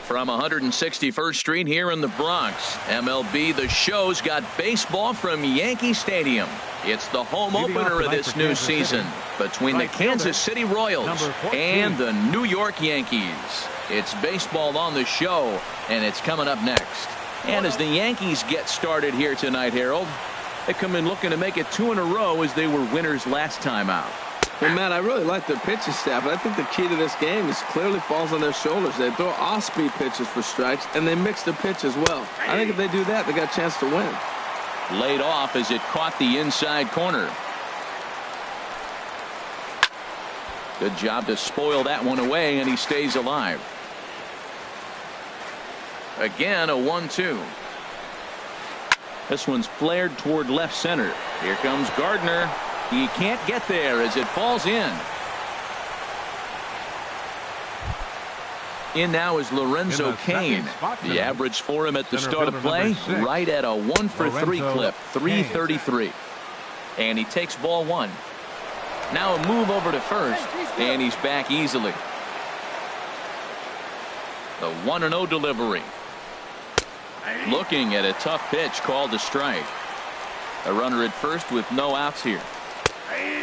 From 161st Street here in the Bronx, MLB The Show's got baseball from Yankee Stadium. It's the home opener of this new season between the Kansas City Royals and the New York Yankees. It's baseball on the show, and it's coming up next. And as the Yankees get started here tonight, Harold, they come in looking to make it 2 in a row as they were winners last time out. Well, Matt, I really like their pitching staff, but I think the key to this game is clearly falls on their shoulders. They throw off-speed pitches for strikes, and they mix their pitch as well. I think if they do that, they got a chance to win. Laid off as it caught the inside corner. Good job to spoil that one away, and he stays alive. Again, a 1-2. This one's flared toward left center. Here comes Gardner. He can't get there as it falls in. In now is Lorenzo Cain. The average for him at the start of play, right at a 1-for-3 clip, 333. And he takes ball 1. Now a move over to first, and he's back easily. The 1-0 delivery. Looking at a tough pitch called a strike. A runner at first with no outs here.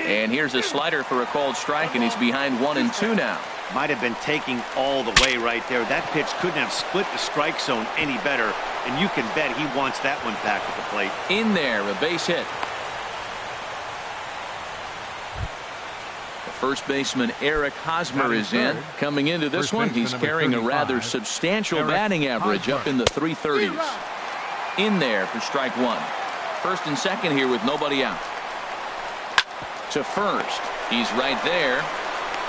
And here's a slider for a called strike, and he's behind 1-2 now. Might have been taking all the way right there. That pitch couldn't have split the strike zone any better, and you can bet he wants that one back at the plate. In there, a base hit. The first baseman Eric Hosmer is in. Coming into this one, he's carrying a rather substantial batting average up in the 330s. In there for strike 1. First and second here with nobody out. To first. He's right there.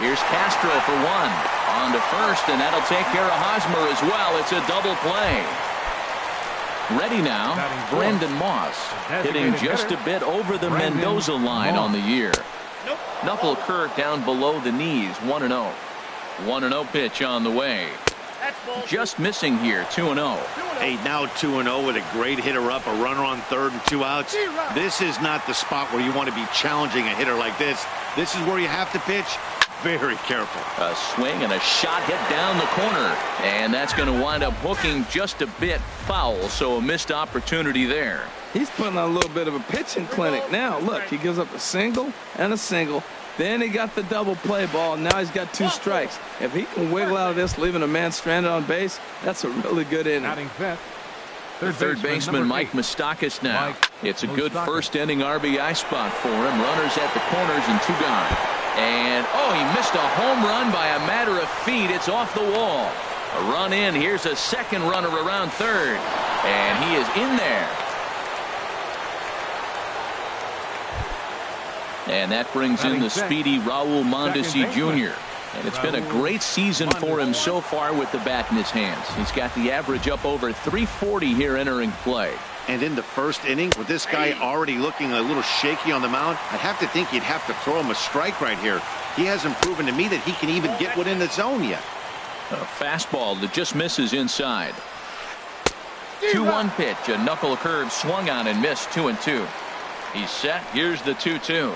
Here's Castro for 1. On to first, and that'll take care of Hosmer as well. It's a double play. Ready now, Brandon Moss, hitting just a bit over the Mendoza line on the year. Knuckle curve down below the knees, 1-0. 1-0 pitch on the way. Just missing here, 2-0. Hey, now 2-0 with a great hitter up, a runner on third and 2 outs. This is not the spot where you want to be challenging a hitter like this. This is where you have to pitch very careful. A swing and a shot hit down the corner, and that's going to wind up hooking just a bit foul, so a missed opportunity there. He's putting on a little bit of a pitching clinic now. Look, he gives up a single and a single. Then he got the double play ball. Now he's got 2 strikes. If he can wiggle out of this, leaving a man stranded on base, that's a really good inning. Third baseman Mike Moustakas now. It's a good first inning RBI spot for him. Runners at the corners and 2 gone. And, oh, he missed a home run by a matter of feet. It's off the wall. A run in. Here's a second runner around third. And he is in there. And that brings in the speedy Raul Mondesi Jr. And it's been a great season for him so far with the bat in his hands. He's got the average up over 340 here entering play. And in the first inning, with this guy already looking a little shaky on the mound, I'd have to think you'd have to throw him a strike right here. He hasn't proven to me that he can even get one in the zone yet. A fastball that just misses inside. 2-1 pitch. A knuckle curve swung on and missed, 2-2. He's set. Here's the 2-2.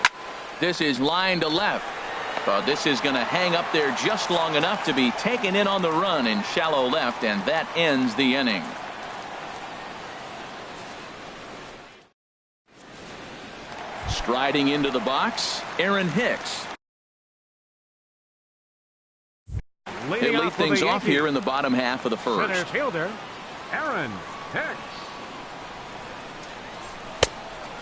This is line to left. But this is going to hang up there just long enough to be taken in on the run in shallow left, and that ends the inning. Striding into the box, Aaron Hicks. They lead things off here in the bottom half of the first. Center fielder, Aaron Hicks.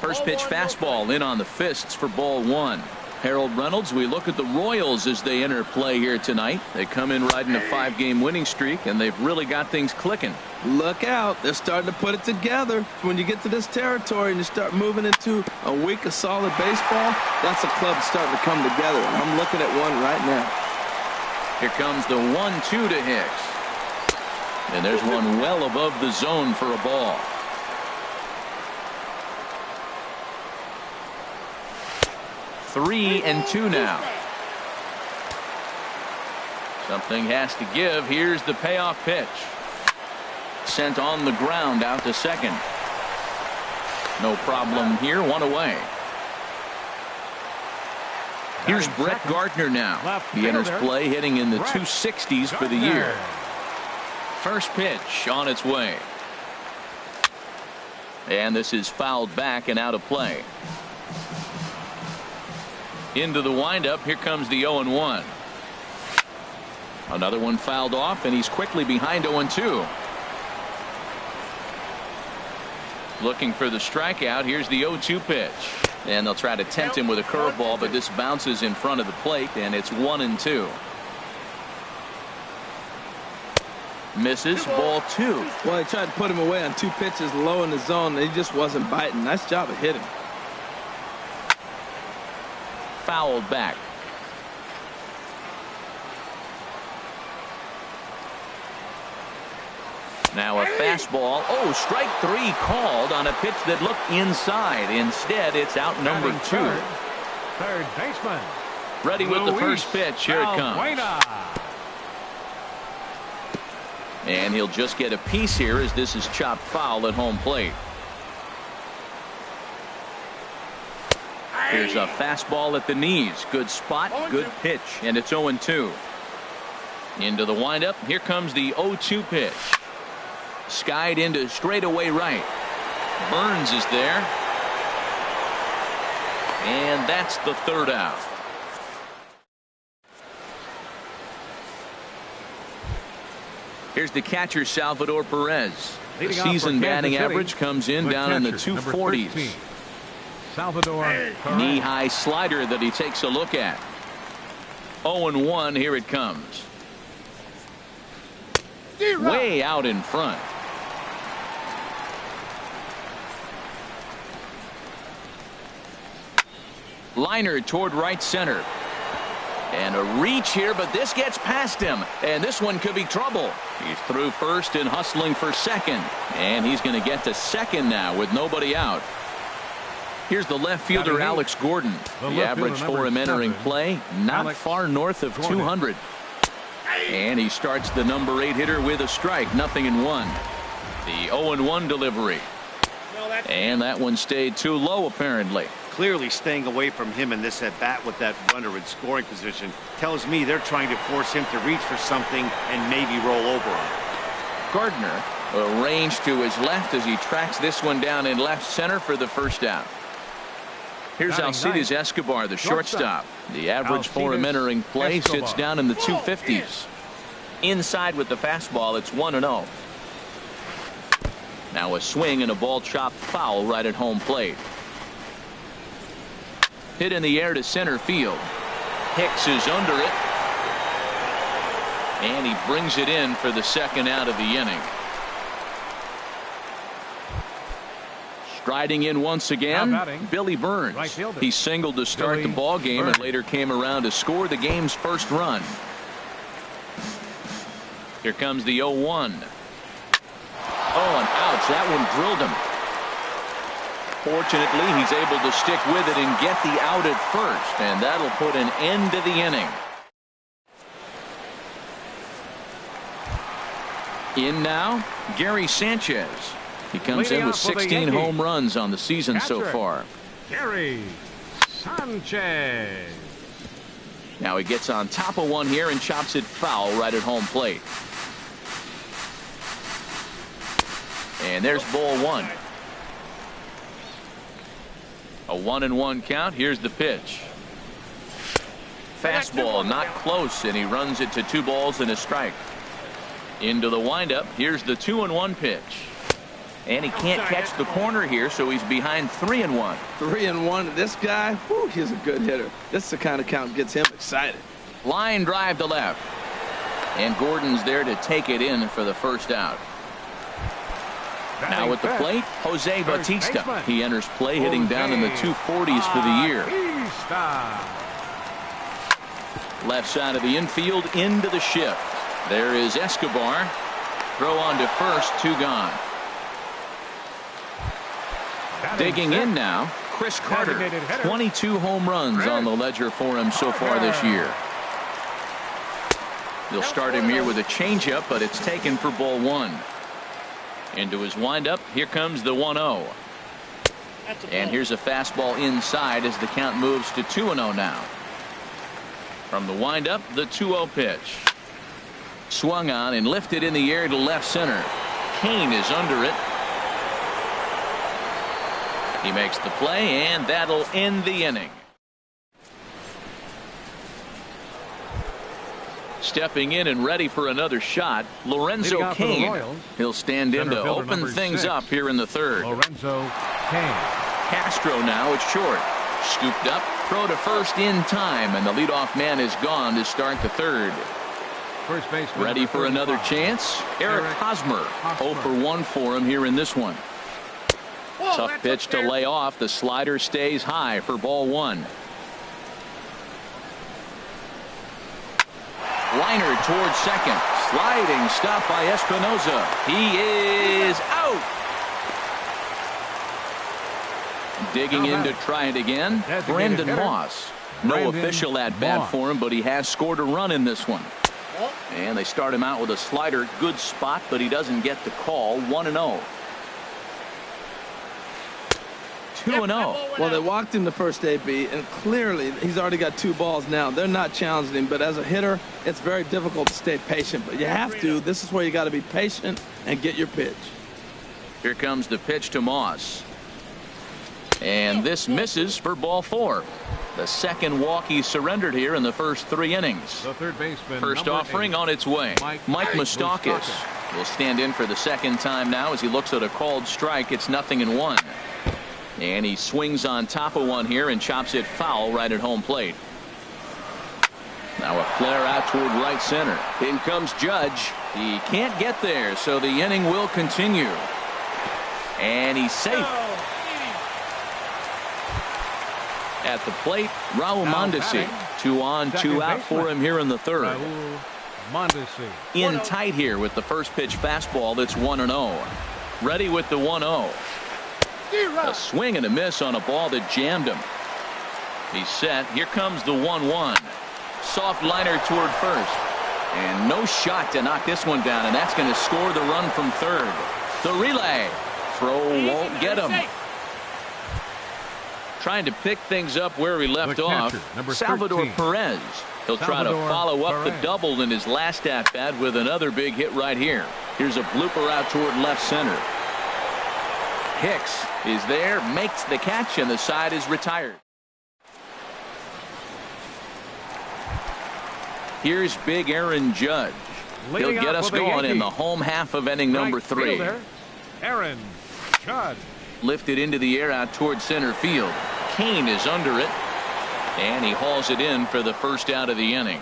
First pitch fastball in on the fists for ball 1. Harold Reynolds, we look at the Royals as they enter play here tonight. They come in riding a 5-game winning streak, and they've really got things clicking. Look out. They're starting to put it together. When you get to this territory and you start moving into a week of solid baseball, that's a club starting to come together. And I'm looking at one right now. Here comes the 1-2 to Hicks. And there's one well above the zone for a ball. 3-2 now. Something has to give. Here's the payoff pitch. Sent on the ground out to second. No problem here. 1 away. Here's Brett Gardner now. He enters play hitting in the 260s for the year. First pitch on its way. And this is fouled back and out of play. Into the windup. Here comes the 0-1. Another one fouled off, and he's quickly behind 0-2. Looking for the strikeout. Here's the 0-2 pitch. And they'll try to tempt him with a curveball, but this bounces in front of the plate, and it's 1-2. Misses, ball 2. Well, he tried to put him away on 2 pitches low in the zone. He just wasn't biting. Nice job of hitting. Fouled back. Now a fastball. Oh, strike 3 called on a pitch that looked inside. Instead, it's out number 2. Third baseman. Ready with the first pitch. Here it comes. And he'll just get a piece here as this is chopped foul at home plate. Here's a fastball at the knees. Good spot, good pitch, and it's 0-2. Into the windup. Here comes the 0-2 pitch. Skied into straightaway right. Burns is there. And that's the third out. Here's the catcher, Salvador Perez. The season batting average comes in down in the 240s. Salvador Knee-high slider that he takes a look at. 0-1. Here it comes. Way out in front. Liner toward right center. And a reach here, but this gets past him. And this one could be trouble. He's through first and hustling for second. And he's going to get to second now with nobody out. Here's the left fielder, Alex Gordon. The average for him entering play, not far north of 200. And he starts the number 8 hitter with a strike, 0-1. The 0-1 delivery. And that one stayed too low, apparently. Clearly staying away from him in this at bat with that runner in scoring position tells me they're trying to force him to reach for something and maybe roll over on it. Gardner arranged to his left as he tracks this one down in left center for the first out. Here's Alcides Escobar, the shortstop. The average for him entering play sits down in the 250s. Inside with the fastball, it's 1-0. Now a swing and a ball chopped foul right at home plate. Hit in the air to center field. Hicks is under it. And he brings it in for the second out of the inning. Striding in once again, Billy Burns. He singled to start the ball game and later came around to score the game's first run. Here comes the 0-1. Oh, and ouch, that one drilled him. Fortunately, he's able to stick with it and get the out at first, and that'll put an end to the inning. In now, Gary Sanchez. He comes in with 16 home runs on the season so far. Gary Sanchez. Now he gets on top of one here and chops it foul right at home plate. And there's ball 1. A 1-1 count. Here's the pitch. Fastball not close, and he runs it to 2 balls and a strike. Into the windup. Here's the 2-1 pitch. And he can't catch the corner here, so he's behind 3-1. 3-1. This guy, whew, he's a good hitter. This is the kind of count gets him excited. Line drive to left. And Gordon's there to take it in for the first out. Now at the plate, Jose Bautista. He enters play hitting down in the 240s for the year. Left side of the infield into the shift. There is Escobar. Throw on to first, 2 gone. Digging in now, Chris Carter. 22 home runs on the ledger for him so far this year. They'll start him here with a changeup, but it's taken for ball 1. Into his windup. Here comes the 1-0. And here's a fastball inside as the count moves to 2-0 now. From the windup, the 2-0 pitch. Swung on and lifted in the air to left center. Kane is under it. He makes the play, and that'll end the inning. Stepping in and ready for another shot, Lorenzo Kane. He'll stand in to open things up here in the third. Lorenzo Kane. Castro now at short. Scooped up, throw to first in time, and the leadoff man is gone to start the third. First baseman ready for another chance. Eric Hosmer. 0 for 1 for him here in this one. Tough pitch to lay off. The slider stays high for ball one. Liner towards second. Sliding stop by Espinoza. He is out. Digging in to try it again. Brandon Moss. No official at bat for him, but he has scored a run in this one. And they start him out with a slider. Good spot, but he doesn't get the call. 1-0. 2-0. Well, they walked him the first AB, and clearly he's already got 2 balls now. They're not challenging him, but as a hitter, it's very difficult to stay patient. But you have to. This is where you got to be patient and get your pitch. Here comes the pitch to Moss. And this misses for ball 4. The second walk he surrendered here in the first 3 innings. The third baseman, first offering on its way. Mike Moustakas will stand in for the second time now as he looks at a called strike. It's 0-1. And he swings on top of one here and chops it foul right at home plate. Now a flare out toward right center. In comes Judge. He can't get there, so the inning will continue. And he's safe. At the plate, Raul Mondesi. 2 on, 2 out for him here in the third. In tight here with the first pitch fastball that's 1-0. Ready with the 1-0. A swing and a miss on a ball that jammed him. He's set. Here comes the 1-1. Soft liner toward first. And no shot to knock this one down, and that's going to score the run from third. The relay. Throw won't get him. Trying to pick things up where he left off. Salvador Perez. He'll try to follow up the double in his last at-bat with another big hit right here. Here's a blooper out toward left center. Hicks is there, makes the catch, and the side is retired. Here's big Aaron Judge. He'll get us going in the home half of inning number 3. Aaron Judge. Lifted into the air out toward center field. Kane is under it, and he hauls it in for the first out of the inning.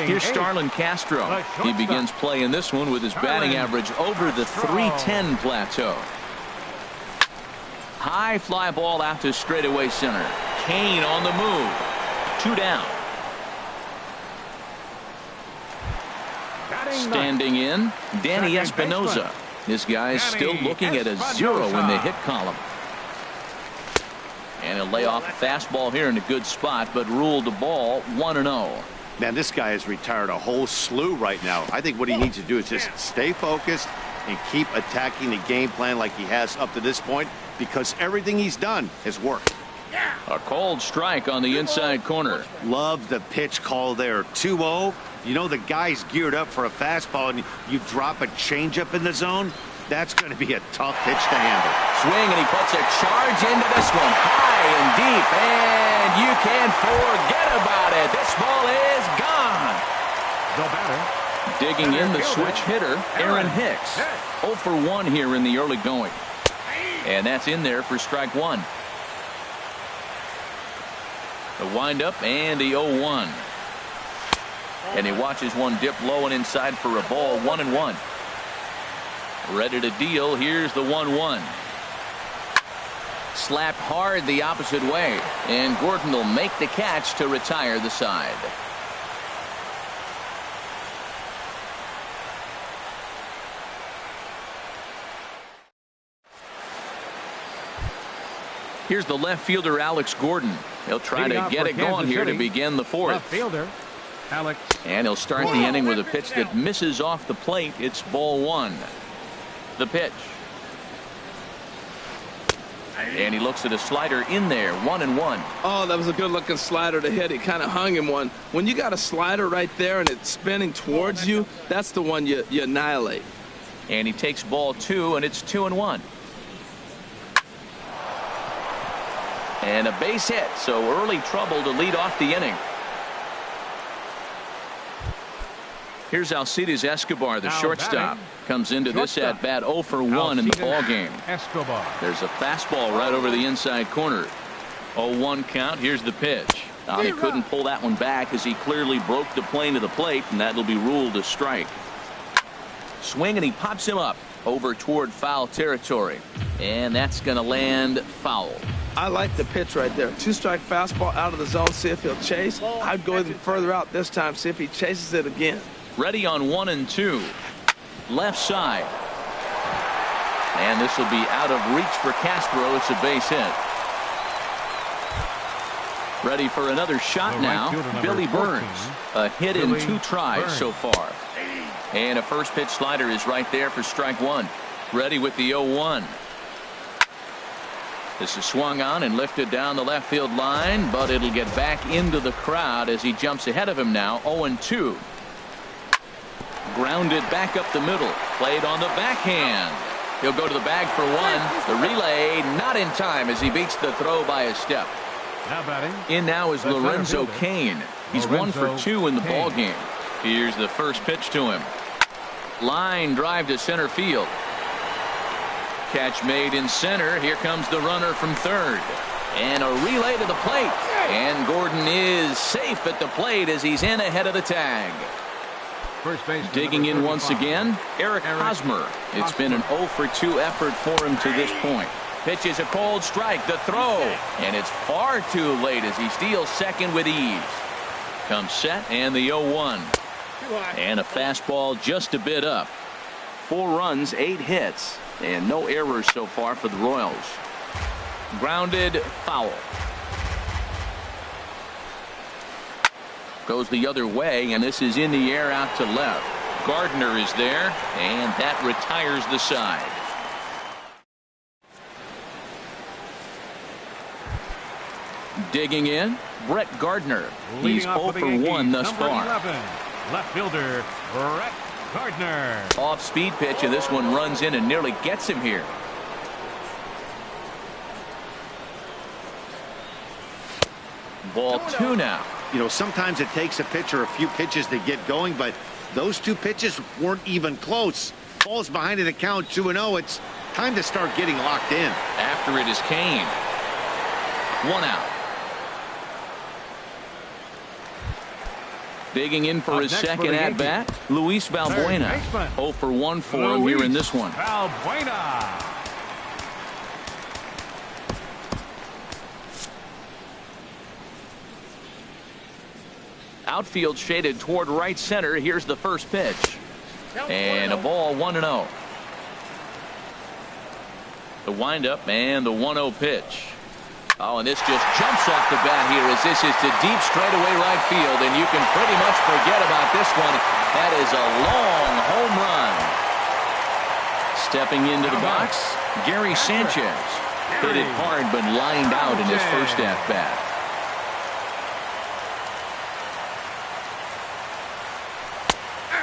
Here's Starlin Castro. He begins play in this one with his batting average over the .310 plateau. High fly ball out to straightaway center. Kane on the move. 2 down. Standing in, Danny Espinoza. This guy's still looking at a 0 in the hit column. And he'll lay off a fastball here in a good spot, but ruled the ball 1-0. Man, this guy has retired a whole slew right now. I think what he needs to do is just stay focused and keep attacking the game plan like he has up to this point, because everything he's done has worked. A called strike on the inside corner. Love the pitch call there. 2-0. You know the guy's geared up for a fastball, and you drop a changeup in the zone. That's going to be a tough pitch to handle. Swing, and he puts a charge into this one. High and deep, and you can't forget about it. This ball is gone. The batter. Digging in, the switch hitter, Aaron Hicks. 0 for 1 here in the early going. And that's in there for strike 1. The windup and the 0-1. And he watches one dip low and inside for a ball. 1-1. Ready to deal. Here's the 1-1. Slapped hard the opposite way, and Gordon will make the catch to retire the side. Here's the left fielder, Alex Gordon. He'll try to get it going here to begin the 4th. Left fielder, Alex. And he'll start the inning with a pitch that misses off the plate. It's ball 1. The pitch. And he looks at a slider in there, 1-1. Oh, that was a good-looking slider to hit. He kind of hung him one. When you got a slider right there and it's spinning towards you, that's the one you annihilate. And he takes ball 2, and it's 2-1. And a base hit, so early trouble to lead off the inning. Here's Alcides Escobar, the shortstop. Comes into this at-bat 0 for 1 in the ball game. Escobar. There's a fastball right over the inside corner. 0-1 count. Here's the pitch. He couldn't pull that one back as he clearly broke the plane to the plate, and that'll be ruled a strike. Swing, and he pops him up over toward foul territory. And that's going to land foul. I like the pitch right there. 2-strike fastball out of the zone. See if he'll chase. I'd go even further out this time. See if he chases it again. Ready on 1-2. Left side. And this will be out of reach for Castro. It's a base hit. Ready for another shot now. Billy Burns. A hit in 2 tries so far. And a first pitch slider is right there for strike 1. Ready with the 0-1. This is swung on and lifted down the left field line, but it'll get back into the crowd as he jumps ahead of him now. 0-2. Grounded back up the middle. Played on the backhand. He'll go to the bag for 1. The relay not in time as he beats the throw by a step. Now batting. In now is Lorenzo Cain. He's 1 for 2 in the ball game. Here's the first pitch to him. Line drive to center field. Catch made in center. Here comes the runner from third. And a relay to the plate. And Gordon is safe at the plate as he's in ahead of the tag. First base. Digging in once again, Eric Hosmer. It's been an 0 for 2 effort for him to this point. Pitch is a cold strike. The throw. And it's far too late as he steals second with ease. Comes set and the 0-1. And a fastball just a bit up. 4 runs, 8 hits, and no errors so far for the Royals. Grounded, foul. Goes the other way, and this is in the air out to left. Gardner is there, and that retires the side. Digging in, Brett Gardner. He's 0 for 1 thus far. 11, left fielder, Brett Gardner. Off-speed pitch, and this one runs in and nearly gets him here. Ball 2 now. You know, sometimes it takes a pitcher a few pitches to get going, but those 2 pitches weren't even close. Falls behind in the count 2-0. It's time to start getting locked in. After it is Cain. 1 out. Digging in for his second at-bat, Luis Valbuena. 0 for 1 for him here in this one. Valbuena. Outfield shaded toward right center. Here's the first pitch. And a ball 1-0. The windup and the 1-0 pitch. Oh, and this just jumps off the bat here as this is to deep straightaway right field, and you can pretty much forget about this one. That is a long home run. Stepping into the box, Gary Sanchez. Hit it hard but lined out in his first at-bat.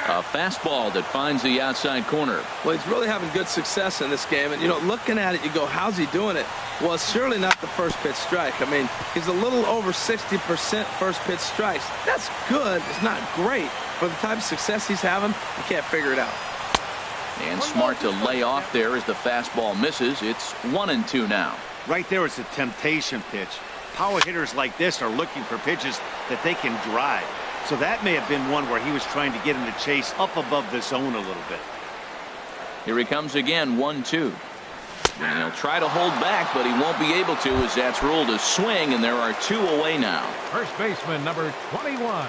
A fastball that finds the outside corner. Well, he's really having good success in this game. And, you know, looking at it, you go, how's he doing it? Well, it's surely not the first pitch strike. I mean, he's a little over 60% first pitch strikes. That's good. It's not great. For the type of success he's having, I can't figure it out. And smart to lay off there as the fastball misses. It's 1-2 now. Right there is a temptation pitch. Power hitters like this are looking for pitches that they can drive. So that may have been one where he was trying to get him to chase up above the zone a little bit. Here he comes again, 1-2. And he'll try to hold back, but he won't be able to as that's ruled a swing, and there are 2 away now. First baseman number 21.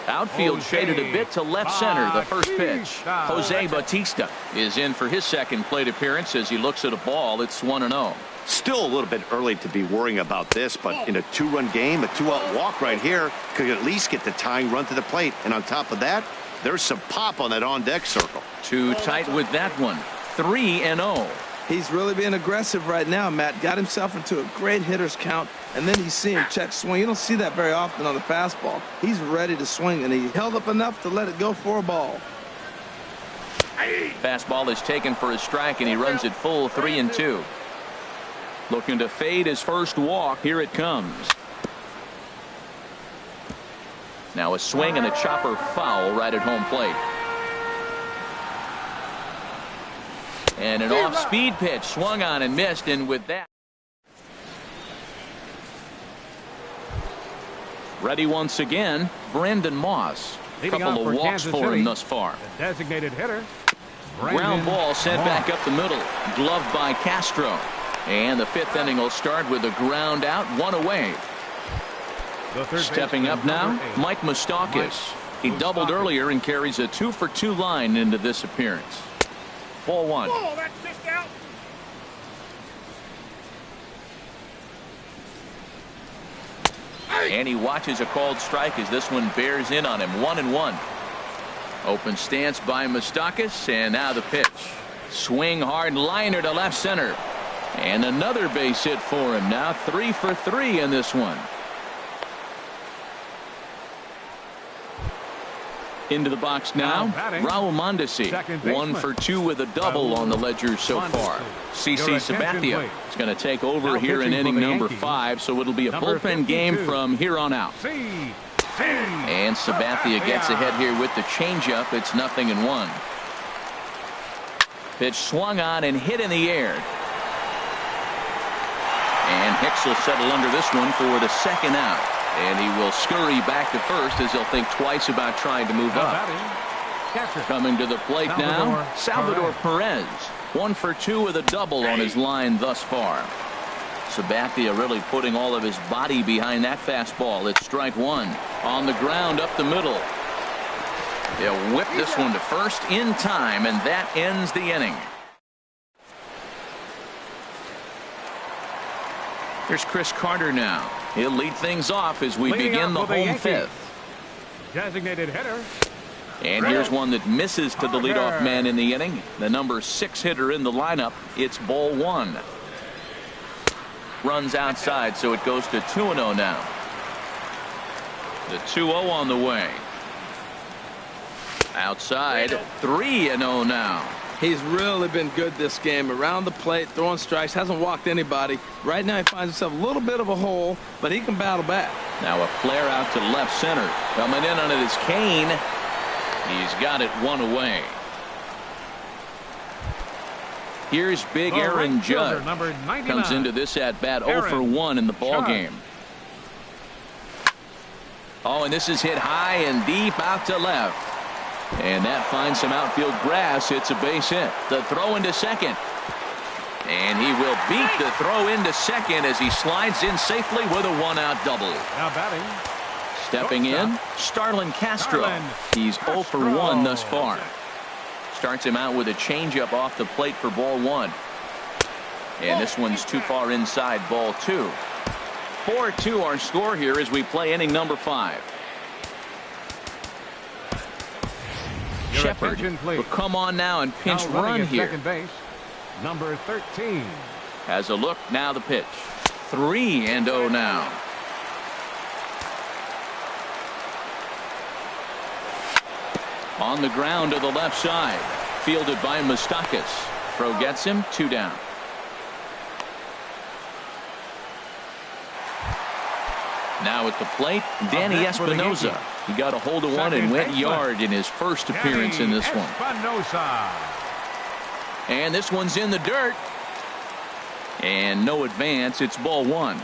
Outfield shaded a bit to left center. The first pitch. Jose Bautista is in for his second plate appearance as he looks at a ball. It's 1-0. Still a little bit early to be worrying about this, but in a 2-run game, a 2-out walk right here could at least get the tying run to the plate. And on top of that, there's some pop on that on-deck circle. Too tight with that one. 3-0. He's really being aggressive right now, Matt. Got himself into a great hitter's count, and then you see him check swing. You don't see that very often on the fastball. He's ready to swing, and he held up enough to let it go for a ball. Fastball is taken for a strike, and he runs it full 3-2. Looking to fade his first walk. Here it comes. Now a swing and a chopper foul right at home plate. And an off-speed pitch swung on and missed, and with that, ready once again, Brandon Moss. A couple of walks for him thus far. The designated hitter. Ground ball sent back up the middle. Gloved by Castro. And the fifth inning will start with a ground out, one away. Stepping up now, Mike Moustakas. He doubled earlier and carries a 2-for-2 line into this appearance. Ball one. Oh, that's just out. And he watches a called strike as this one bears in on him. 1-1. Open stance by Moustakas, and now the pitch. Swing hard liner to left center. And another base hit for him. Now 3 for 3 in this one. Into the box now, Raul Mondesi. 1 for 2 with a double on the ledger so far. CC Sabathia is going to take over here in inning number 5, so it'll be a bullpen game from here on out. And Sabathia gets ahead here with the changeup. It's 0-1. Pitch swung on and hit in the air. And Hicks will settle under this one for the second out. And he will scurry back to first as he'll think twice about trying to move up. Coming to the plate now, Salvador Perez. 1 for 2 with a double on his line thus far. Sabathia really putting all of his body behind that fastball. It's strike one. On the ground up the middle. They'll whip this one to first in time, and that ends the inning. Here's Chris Carter now. He'll lead things off as we begin the home fifth. Designated hitter. And here's one that misses to the leadoff man in the inning. The number 6 hitter in the lineup. It's ball one. Runs outside, so it goes to 2-0 now. The 2-0 on the way. Outside, 3-0 now. He's really been good this game. Around the plate, throwing strikes, hasn't walked anybody. Right now he finds himself a little bit of a hole, but he can battle back. Now a flare out to left center. Coming in on it is Kane. He's got it one away. Here's big Aaron Judd. Comes into this at bat 0 for 1 in the ball game. Oh, and this is hit high and deep out to left. And that finds some outfield grass. It's a base hit. The throw into second. And he will beat the throw into second as he slides in safely with a 1-out double. Now batting. Stepping in, Starlin Castro. He's 0 for 1 thus far. Starts him out with a changeup off the plate for ball one. And this one's too far inside, ball two. 4-2 our score here as we play inning number 5. Shepard will come on now and pinch run here. Second base, number 13. Has a look, now the pitch. 3-0 now. On the ground to the left side. Fielded by Moustakas. Throw gets him, 2 down. Now at the plate, Danny Espinosa. He got a hold of one and went yard in his first appearance in this one. And this one's in the dirt. And no advance. It's ball one.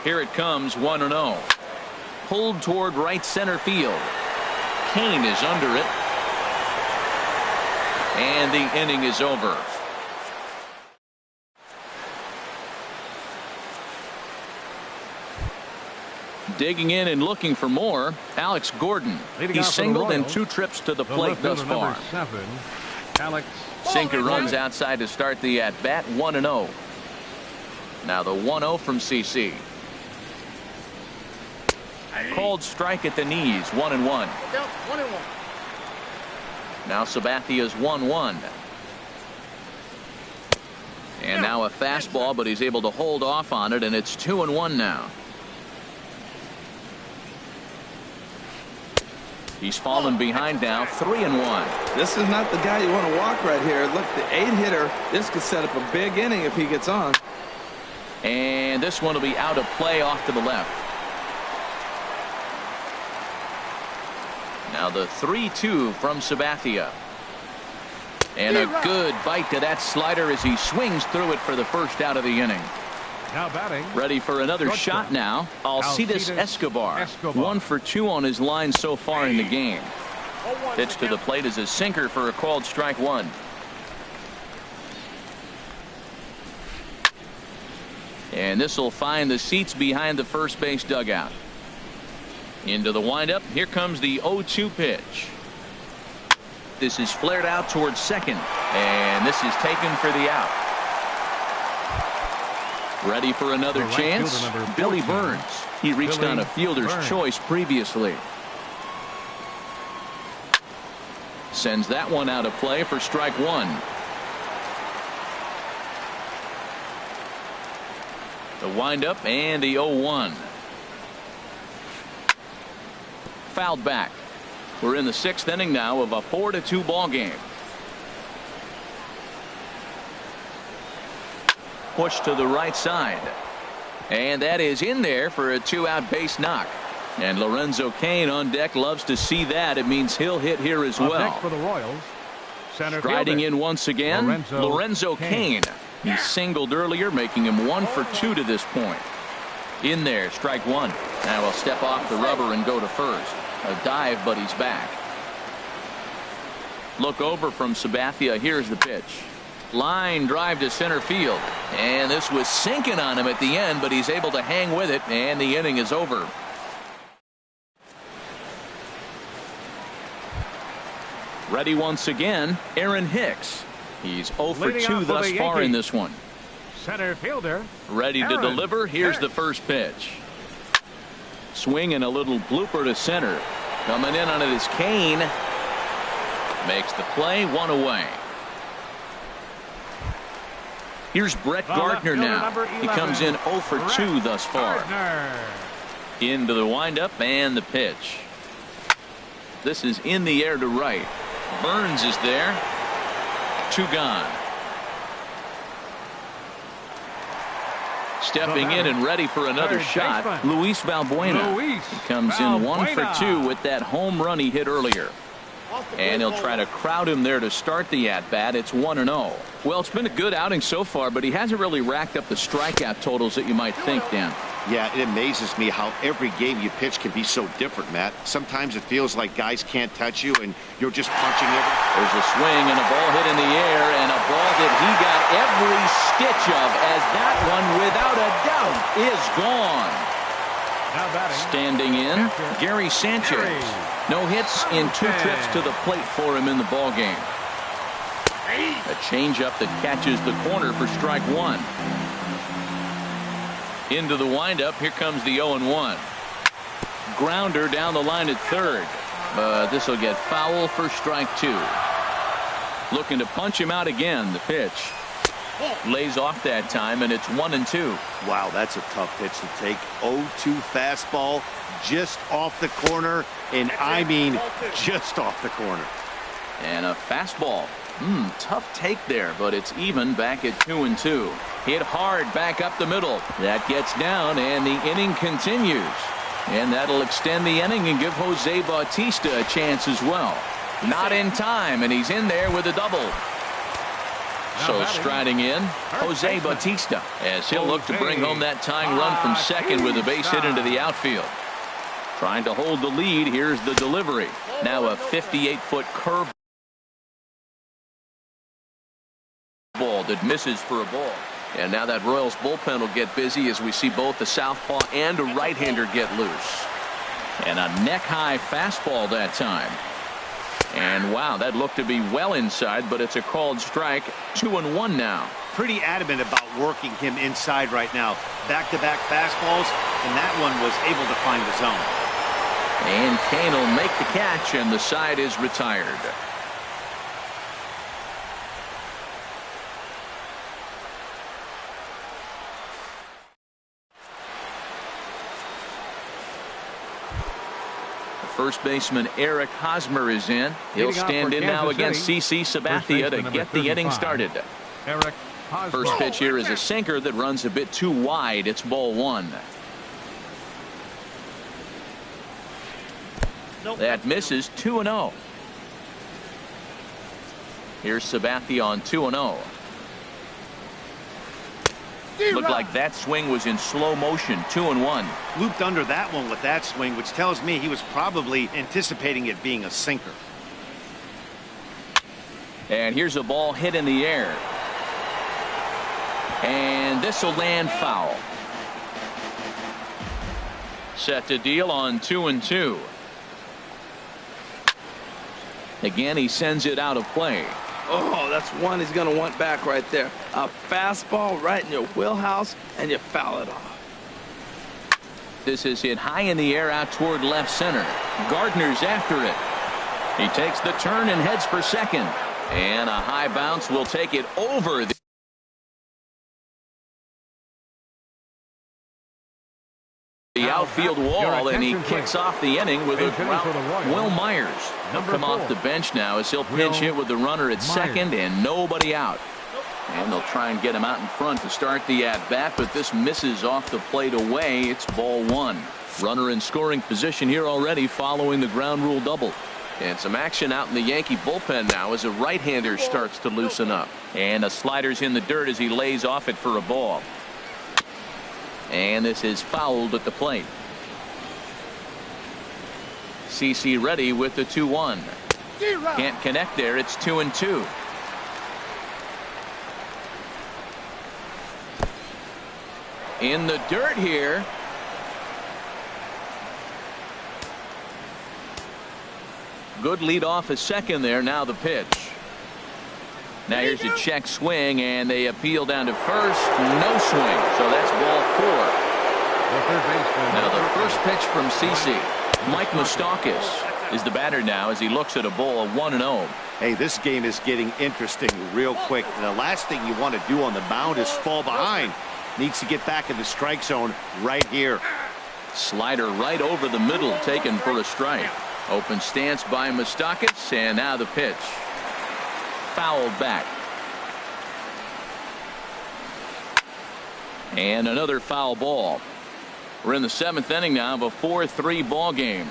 Here it comes, 1-0. Pulled toward right center field. Kane is under it. And the inning is over. Digging in and looking for more, Alex Gordon. He's singled in 2 trips to the plate thus far. Sinker runs outside to start the at-bat, 1-0. Now the 1-0 from CC. Called strike at the knees, 1-1. Now Sabathia's 1-1. And now a fastball, but he's able to hold off on it, and it's 2-1 now. He's fallen behind now, 3-1. This is not the guy you want to walk right here. Look, the 8-hitter, this could set up a big inning if he gets on. And this one will be out of play off to the left. Now the 3-2 from Sabathia. And a good bite to that slider as he swings through it for the first out of the inning. Now batting. Ready for another shot now. Alcides Escobar. 1 for 2 on his line so far in the game. Pitch to the plate is a sinker for a called strike 1. And this will find the seats behind the first base dugout. Into the windup. Here comes the 0-2 pitch. This is flared out towards second. And this is taken for the out. Ready for another chance. Billy Burns. He reached on a fielder's choice previously. Sends that one out of play for strike 1. The windup and the 0-1. Fouled back. We're in the 6th inning now of a 4-2 ball game. Push to the right side. And that is in there for a 2-out base knock. And Lorenzo Cain on deck loves to see that. It means he'll hit here as well. Next for the Royals, center Striding fielder, in once again, Lorenzo Cain. He singled earlier, making him 1 for 2 to this point. In there, strike 1. Now he'll step off the rubber and go to first. A dive, but he's back. Look over from Sabathia. Here's the pitch. Line drive to center field. And this was sinking on him at the end, but he's able to hang with it, and the inning is over. Ready once again, Aaron Hicks. He's 0 for 2 thus far in this one. Center fielder. Ready to deliver. Here's the first pitch. Swing and a little blooper to center. Coming in on it is Cain. Makes the play, 1 away. Here's Brett Gardner now. He comes in 0 for 2 thus far. Into the windup and the pitch. This is in the air to right. Burns is there. 2 gone. Stepping in and ready for another shot, Luis Valbuena. He comes in 1 for 2 with that home run he hit earlier. And he'll try to crowd him there to start the at-bat. It's 1-0. Well, it's been a good outing so far, but he hasn't really racked up the strikeout totals that you might think, Dan. Yeah, it amazes me how every game you pitch can be so different, Matt. Sometimes it feels like guys can't touch you and you're just punching every. There's a swing and a ball hit in the air, and a ball that he got every stitch of, as that one without a doubt is gone. Standing in, Gary Sanchez. No hits in 2 trips to the plate for him in the ball game. A changeup that catches the corner for strike 1. Into the windup. Here comes the 0-1. Grounder down the line at third, but this will get foul for strike 2. Looking to punch him out again. The pitch lays off that time, and it's 1-2. Wow, that's a tough pitch to take. 0-2 fastball just off the corner, and I mean just off the corner. And a fastball. Tough take there, but it's even back at 2-2. Hit hard back up the middle. That gets down, and the inning continues. And that'll extend the inning and give Jose Bautista a chance as well. Not in time, and he's in there with a double. So striding in, Jose Bautista, as he'll look to bring home that tying run from second with a base hit into the outfield. Trying to hold the lead. Here's the delivery. Now a 58-foot curve ball that misses for a ball. And now that Royals bullpen will get busy as we see both the southpaw and a right-hander get loose. And a neck-high fastball that time. And wow, that looked to be well inside, but it's a called strike. 2-1 now. Pretty adamant about working him inside right now. Back-to-back fastballs, and that one was able to find the zone. And Cain will make the catch, and the side is retired. First baseman Eric Hosmer is in. He'll stand in now against CC Sabathia to get the inning started. Eric Hosmer. First pitch here is a sinker that runs a bit too wide. It's ball one. That misses. 2-0. Here's Sabathia on 2-0. Looked like that swing was in slow motion. 2-1. Looped under that one with that swing, which tells me he was probably anticipating it being a sinker. And here's a ball hit in the air. And this will land foul. Set to deal on 2-2. Again, he sends it out of play. Oh, that's one he's going to want back right there. A fastball right in your wheelhouse, and you foul it off. This is hit high in the air out toward left center. Gardner's after it. He takes the turn and heads for second. And a high bounce will take it over the outfield wall, and he kicks off the inning with a ground. Will Myers will come off the bench now as he'll pinch hit with the runner at second and nobody out. And they'll try and get him out in front to start the at-bat, but this misses off the plate away. It's ball one. Runner in scoring position here already following the ground rule double. And some action out in the Yankee bullpen now as a right-hander starts to loosen up. And a slider's in the dirt as he lays off it for a ball. And this is fouled at the plate. CC ready with the 2-1. Can't connect there. It's 2-2. In the dirt here. Good lead off a second there. Now the pitch. Now here's a check swing, and they appeal down to first. No swing, so that's ball four. Now the first pitch from CC. Mike Moustakas is the batter now as he looks at a ball of 1-0. Hey, this game is getting interesting real quick. The last thing you want to do on the mound is fall behind. Needs to get back in the strike zone right here. Slider right over the middle, taken for a strike. Open stance by Moustakas, and now the pitch. Fouled back. And another foul ball. We're in the seventh inning now of a 4-3 ball game.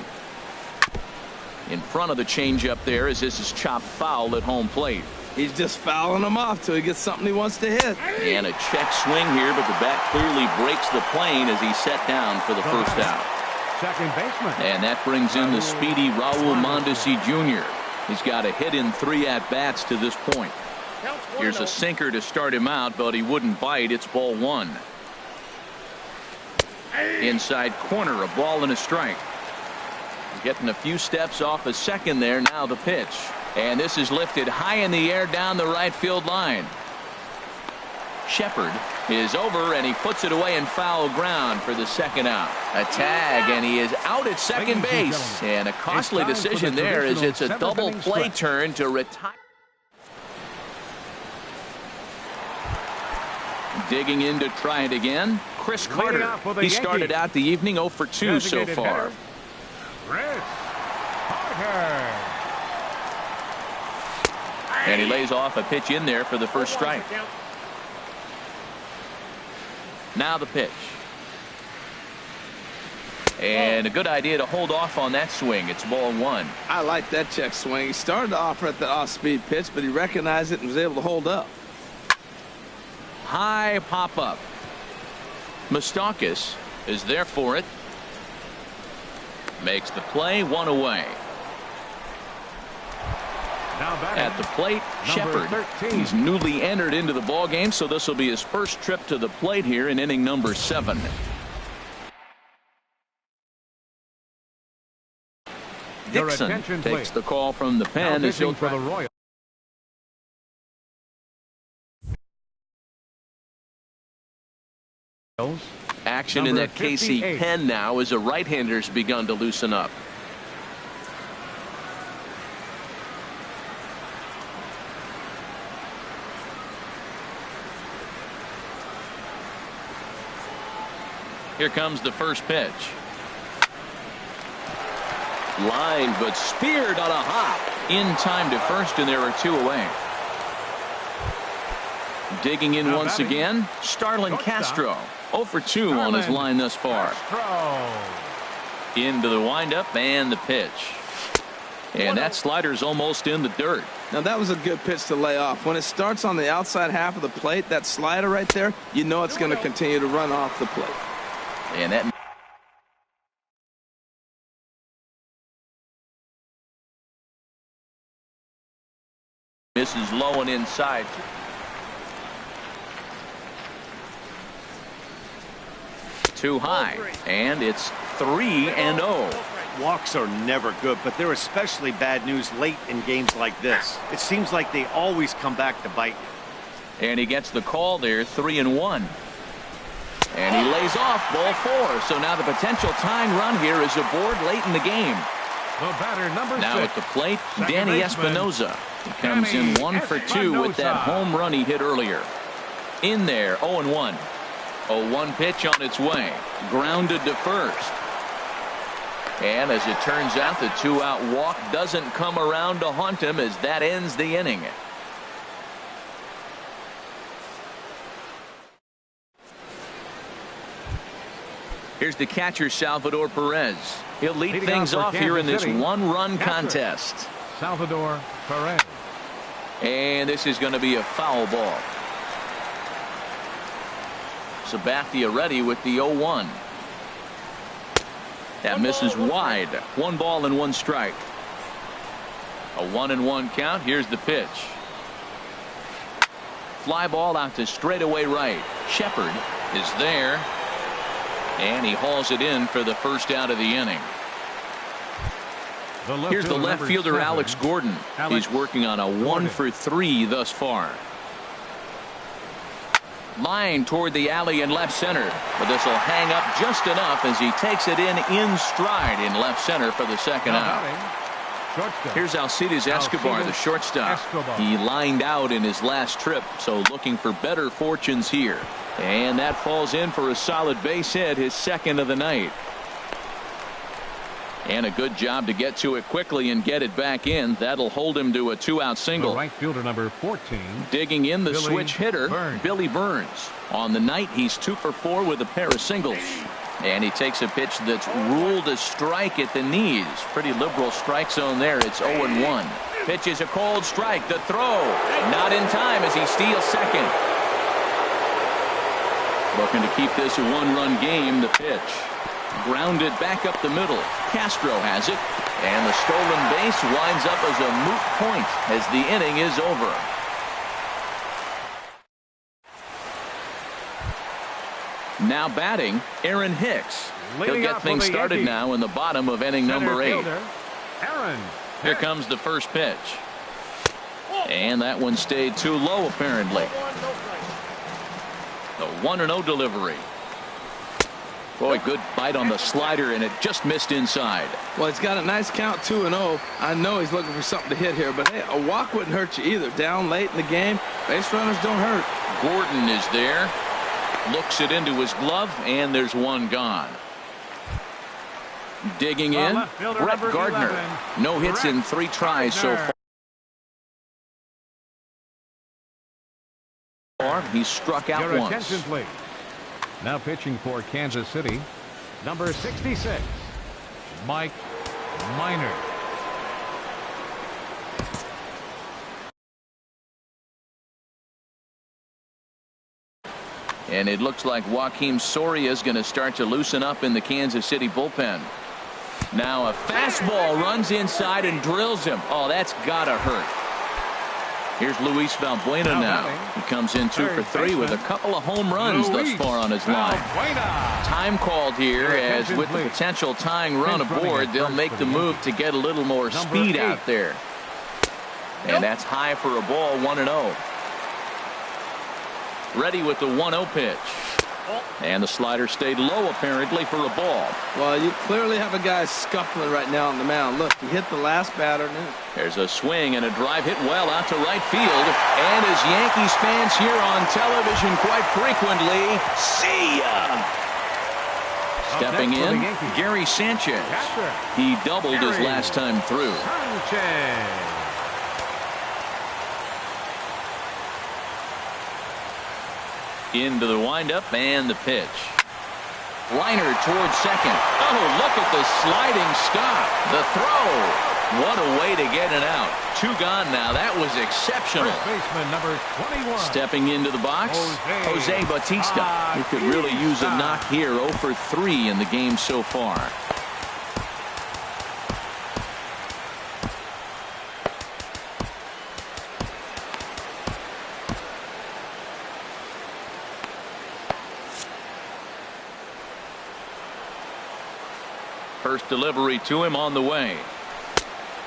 In front of the changeup there as this is chopped foul at home plate. He's just fouling him off till he gets something he wants to hit. And a check swing here, but the bat clearly breaks the plane as he's set down for the first out. Second baseman. And that brings in the speedy Raul Mondesi Jr. He's got a hit in 3 at-bats to this point. Here's a sinker to start him out, but he wouldn't bite. It's ball one. Inside corner, a ball and a strike. Getting a few steps off a second there. Now the pitch. And this is lifted high in the air down the right field line. Shepard is over, and he puts it away in foul ground for the second out. A tag, and he is out at second base. And a costly decision there as it's a double play turn to retire. Digging in to try it again. Chris Carter. He started out the evening 0 for 2 so far. Chris Carter. And he lays off a pitch in there for the first strike. Now the pitch. And a good idea to hold off on that swing. It's ball one. I like that check swing. He started off at the off-speed pitch, but he recognized it and was able to hold up. High pop-up. Moustakas is there for it. Makes the play, one away. At the plate, Shepard. He's newly entered into the ball game, so this will be his first trip to the plate here in inning number 7. Dixon takes the call from the pen as he'll for the Royals. Action in that KC pen now as a right-hander's begun to loosen up. Here comes the first pitch. Line, but speared on a hop. In time to first, and there are 2 away. Digging in once again, Starlin Castro. 0 for 2 on his line thus far. Into the windup and the pitch. And that slider's almost in the dirt. Now that was a good pitch to lay off. When it starts on the outside half of the plate, that slider right there, you know it's going to continue to run off the plate. And that misses low and inside. Too high, and it's 3-0. Walks are never good, but they're especially bad news late in games like this. It seems like they always come back to bite. And he gets the call there, 3-1. And he lays off ball 4. So now the potential tying run here is aboard late in the game. The batter, number 6. Now at the plate, Danny Espinosa. He comes in 1 for 2 with that home run he hit earlier. In there, 0-1. A 1 pitch on its way. Grounded to first. And as it turns out, the 2-out walk doesn't come around to haunt him as that ends the inning. Here's the catcher, Salvador Perez. He'll lead things off here in this 1-run contest. Salvador Perez. And this is going to be a foul ball. Sabathia ready with the 0-1. That misses wide. 1 ball and 1 strike. A 1-1 count. Here's the pitch. Fly ball out to straightaway right. Shepard is there. And he hauls it in for the first out of the inning. Here's the left fielder, Alex Gordon. He's working on a 1 for 3 thus far. Line toward the alley in left center, but this will hang up just enough as he takes it in stride in left center for the second out. Here's Alcides Escobar, the shortstop. He lined out in his last trip, so looking for better fortunes here. And that falls in for a solid base hit, his second of the night. And a good job to get to it quickly and get it back in. That'll hold him to a 2-out single. The right fielder, number 14. Digging in, the switch hitter, Billy Burns. On the night, he's 2 for 4 with a pair of singles. And he takes a pitch that's ruled a strike at the knees. Pretty liberal strike zone there. It's 0-1. Pitch is a cold strike. The throw not in time as he steals second. Looking to keep this a 1-run game. The pitch grounded back up the middle. Castro has it, and the stolen base winds up as a moot point as the inning is over. Now batting, Aaron Hicks. He'll get things started now in the bottom of inning number 8. Here comes the first pitch. And that one stayed too low apparently. The 1-0 delivery. Boy, good bite on the slider, and it just missed inside. Well, he's got a nice count, 2-0. I know he's looking for something to hit here, but hey, a walk wouldn't hurt you either. Down late in the game, base runners don't hurt. Gordon is there. Looks it into his glove, and there's one gone. Digging in, Brett Gardner. No hits in 3 tries so far. He's struck out once. Now pitching for Kansas City, number 66, Mike Minor. And it looks like Joakim Soria is going to start to loosen up in the Kansas City bullpen. Now a fastball runs inside and drills him. Oh, that's gotta hurt. Here's Luis Valbuena now. He comes in 2 for 3 with a couple of home runs thus far on his line. Time called here, as with the potential tying run aboard, they'll make the move to get a little more speed out there. And that's high for a ball, 1-0. Ready with the 1-0 pitch. And the slider stayed low apparently for a ball. Well, you clearly have a guy scuffling right now on the mound. Look, he hit the last batter now. There's a swing and a drive hit well out to right field. And as Yankees fans here on television quite frequently, see ya! Stepping in, Gary Sanchez. He doubled his last time through. Into the windup and the pitch. Liner towards second. Oh, look at the sliding stop. The throw. What a way to get it out. 2 gone now. That was exceptional. First baseman number 21. Stepping into the box, Jose Bautista. He could really use a knock here. 0 for 3 in the game so far. First delivery to him on the way.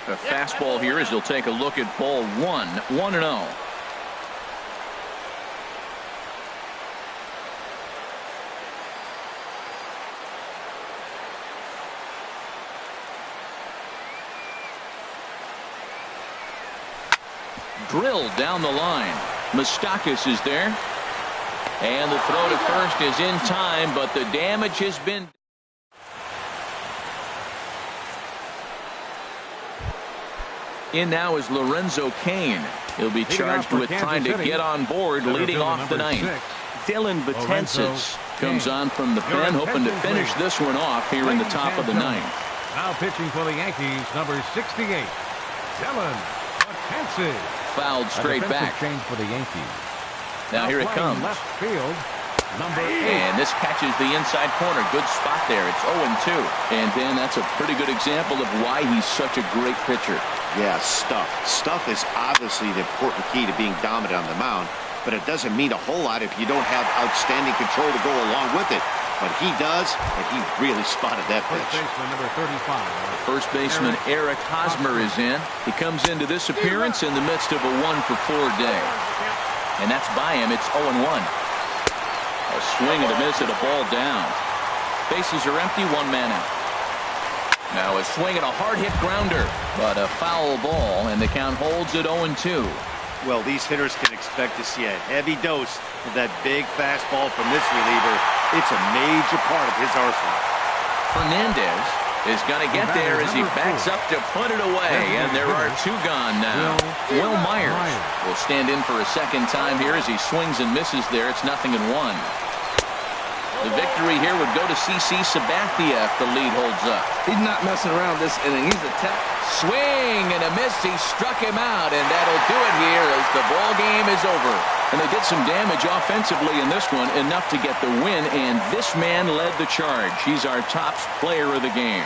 A fastball here as he'll take a look at ball 1. 1-0. Drilled down the line. Moustakas is there. And the throw to first is in time, but the damage has been. In now is Lorenzo Cain. He'll be charged with trying to get on board, leading off the ninth. Dylan Betances comes on from the pen, hoping to finish this one off here in the top of the ninth. Now pitching for the Yankees, number 68, Dylan Betances. Fouled straight back. Change for the Yankees. Now here it comes. Left field, number 8. And this catches the inside corner. Good spot there. It's 0-2. And Dan, that's a pretty good example of why he's such a great pitcher. Yeah, stuff. Stuff is obviously the important key to being dominant on the mound, but it doesn't mean a whole lot if you don't have outstanding control to go along with it. But he does, and he really spotted that pitch. First baseman number 35. First baseman Eric Hosmer is in. He comes into this appearance in the midst of a 1-for-4 day. And that's by him. It's 0-1. A swing and a miss at a ball down. Bases are empty, 1 man out. Now a swing and a hard-hit grounder, but a foul ball, and the count holds at 0-2. Well, these hitters can expect to see a heavy dose of that big fastball from this reliever. It's a major part of his arsenal. Fernandez is going to get there as he backs up to put it away, and there are 2 gone now. Will Myers will stand in for a second time here as he swings and misses there. It's 0-1. The victory here would go to CC Sabathia if the lead holds up. He's not messing around this inning. He's attacked. Swing and a miss. He struck him out, and that'll do it here as the ball game is over. And they did some damage offensively in this one, enough to get the win, and this man led the charge. He's our top player of the game.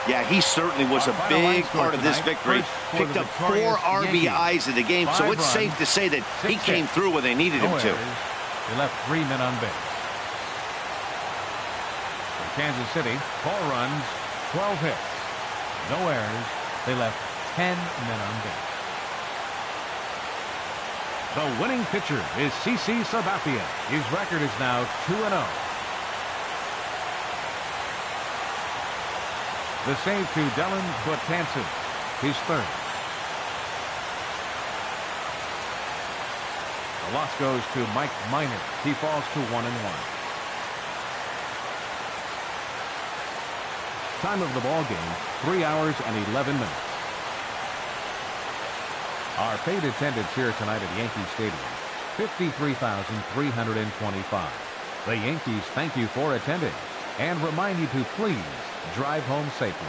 Yeah, he certainly was a big part of this victory. Picked up 4 RBIs in the game, so it's safe to say that he came through when they needed him to. They left 3 men on base. Kansas City, 4 runs, 12 hits, no errors. They left 10 men on base. The winning pitcher is CC Sabathia. His record is now 2-0. The save to Dylan Betances, his 3rd. The loss goes to Mike Minor. He falls to 1-1. Time of the ball game, 3 hours and 11 minutes. Our paid attendance here tonight at Yankee Stadium, 53,325. The Yankees thank you for attending and remind you to please drive home safely.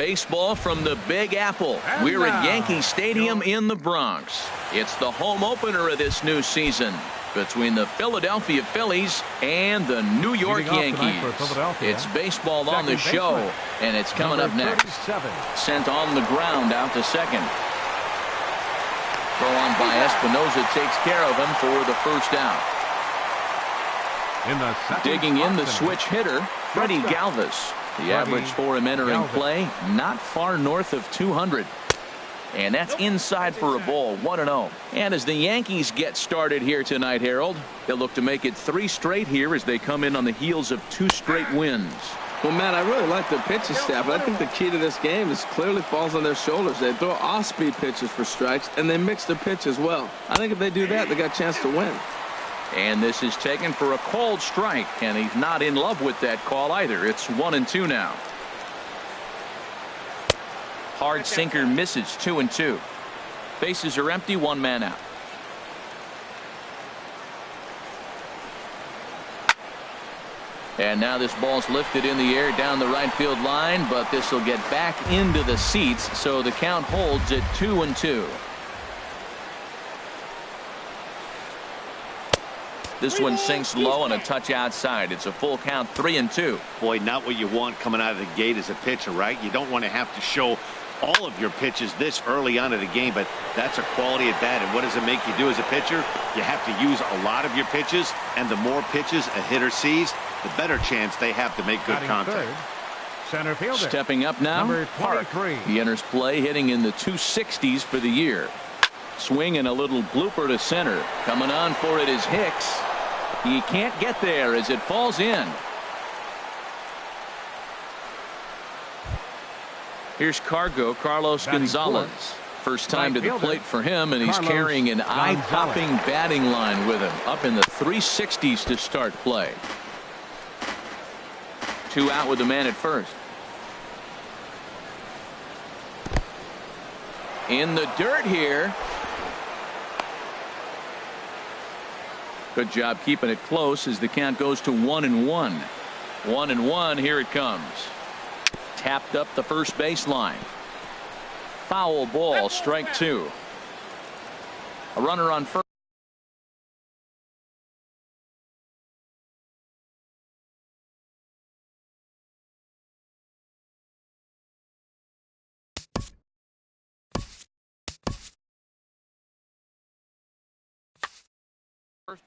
Baseball from the Big Apple. We're at Yankee Stadium in the Bronx. It's the home opener of this new season between the Philadelphia Phillies and the New York Yankees. It's baseball on the show, and it's coming up next. Sent on the ground out to second. Throw on by Espinosa takes care of him for the first out. Digging in the switch hitter, Freddie Galvis. The average for him entering play, not far north of 200. And that's inside for a ball, 1-0. And as the Yankees get started here tonight, Harold, they'll look to make it 3 straight here as they come in on the heels of 2 straight wins. Well, Matt, I really like their pitching staff, but I think the key to this game is clearly falls on their shoulders. They throw off-speed pitches for strikes, and they mix their pitch as well. I think if they do that, they got a chance to win. And this is taken for a called strike, and he's not in love with that call either. It's 1-2 now. Hard sinker misses, 2-2. Bases are empty, 1 man out. And now this ball's lifted in the air down the right field line, but this will get back into the seats, so the count holds at 2-2. This one sinks low and a touch outside. It's a full count, 3-2. Boy, not what you want coming out of the gate as a pitcher, right? You don't want to have to show all of your pitches this early on in the game, but that's a quality at bat. And what does it make you do as a pitcher? You have to use a lot of your pitches, and the more pitches a hitter sees, the better chance they have to make good contact. Center fielder. Stepping up now, Park. He enters play hitting in the 260s for the year. Swing and a little blooper to center. Coming on for it is Hicks. He can't get there as it falls in. Here's Carlos Gonzalez. First time to the plate for him, and he's carrying an eye-popping batting line with him. Up in the 360s to start play. 2 out with the man at first. In the dirt here. Good job keeping it close as the count goes to 1-1. 1-1, here it comes. Tapped up the first baseline. Foul ball, strike 2. A runner on first. First